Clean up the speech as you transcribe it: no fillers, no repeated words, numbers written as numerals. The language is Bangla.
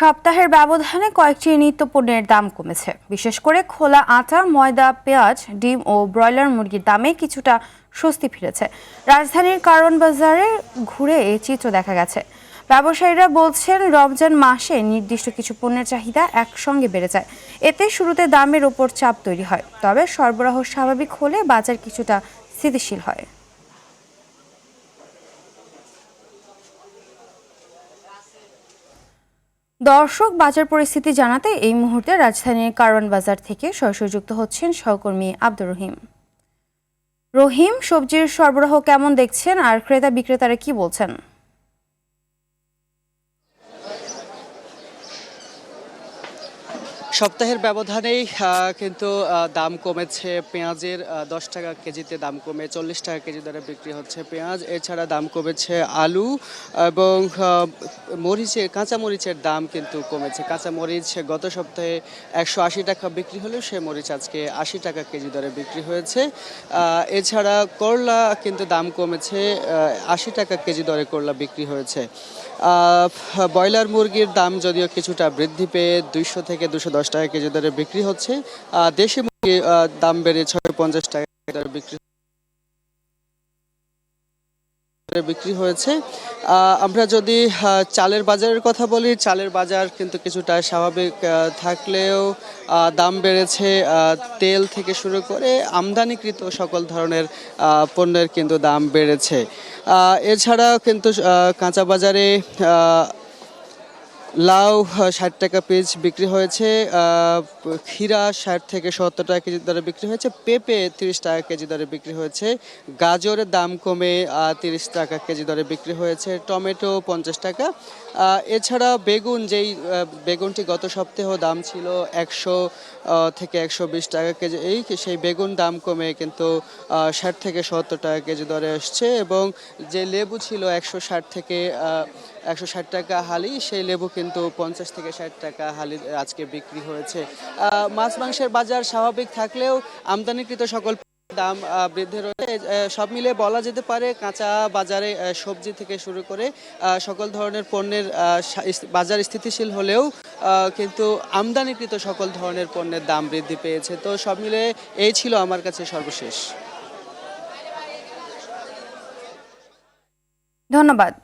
সপ্তাহের ব্যবধানে কয়েকটি নিত্যপণ্যের দাম কমেছে। বিশেষ করে খোলা আটা, ময়দা, পেঁয়াজ, ডিম ও ব্রয়লার মুরগির দামে কিছুটা স্বস্তি ফিরেছে। রাজধানীর কারওয়ান বাজারে ঘুরে এই চিত্র দেখা গেছে। ব্যবসায়ীরা বলছেন, রমজান মাসে নির্দিষ্ট কিছু পণ্যের চাহিদা একসঙ্গে বেড়ে যায়। এতে শুরুতে দামের ওপর চাপ তৈরি হয়, তবে সরবরাহ স্বাভাবিক হলে বাজার কিছুটা স্থিতিশীল হয়। দর্শক, বাজার পরিস্থিতি জানাতে এই মুহূর্তে রাজধানীর কারওয়ান বাজার থেকে সরাসরি যুক্ত হচ্ছেন সহকর্মী আব্দুর রহিম। রহিম, সবজির সরবরাহ কেমন দেখছেন আর ক্রেতা বিক্রেতারা কি বলছেন? সপ্তাহের ব্যবধানেই কিন্তু দাম কমেছে। পেঁয়াজের 10 টাকা কেজিতে দাম কমে 40 টাকা কেজি দরে বিক্রি হচ্ছে পেঁয়াজ। এছাড়া দাম কমেছে আলু এবং কাঁচা মরিচের দাম কিন্তু কমেছে। কাঁচা মরিচ গত সপ্তাহে 180 টাকা বিক্রি হলেও সে মরিচ আজকে 80 টাকা কেজি দরে বিক্রি হয়েছে। এছাড়া করলা কিন্তু দাম কমেছে, 80 টাকা কেজি দরে করলা বিক্রি হয়েছে। ব্রয়লার মুরগির দাম যদিও কিছুটা বৃদ্ধি পেয়ে 200 থেকে 210 টাকা কেজি দরে বিক্রি হচ্ছে। দেশি মুরগির দাম বেড়ে 650 টাকা দরে বিক্রি হয়েছে। আমরা যদি চালের বাজারের কথা বলি, চালের বাজার কিন্তু কিছুটা স্বাভাবিক থাকলেও দাম বেড়েছে। তেল থেকে শুরু করে আমদানিকৃত সকল ধরনের পণ্যের কিন্তু দাম বেড়েছে। এছাড়াও কিন্তু কাঁচা বাজারে লাউ 60 টাকা পিস বিক্রি হয়েছে, ক্ষীরা 60 থেকে 70 টাকা কেজি দরে বিক্রি হয়েছে, পেঁপে 30 টাকা কেজি দরে বিক্রি হয়েছে, গাজরের দাম কমে 30 টাকা কেজি দরে বিক্রি হয়েছে, টমেটো 50 টাকা। এছাড়া বেগুন, যেই বেগুনটি গত সপ্তাহেও দাম ছিল 100 থেকে 120 টাকা কেজি, সেই বেগুন দাম কমে কিন্তু 60 থেকে 70 টাকা কেজি দরে আসছে। এবং যে লেবু ছিল 160 থেকে 160 টাকা হালি, সেই লেবু কিন্তু 50 থেকে 60 টাকা হালি আজকে বিক্রি হয়েছে। মাছ মাংসের বাজার স্বাভাবিক থাকলেও আমদানিকৃত সকল দাম বৃদ্ধি রয়েছে। সব মিলে বলা যেতে পারে কাঁচা বাজারে সবজি থেকে শুরু করে সকল ধরনের পণ্যের বাজার স্থিতিশীল হলেও কিন্তু আমদানিকৃত সকল ধরনের পণ্যের দাম বৃদ্ধি পেয়েছে। তো সব মিলে এই ছিল আমার কাছে সর্বশেষ। ধন্যবাদ।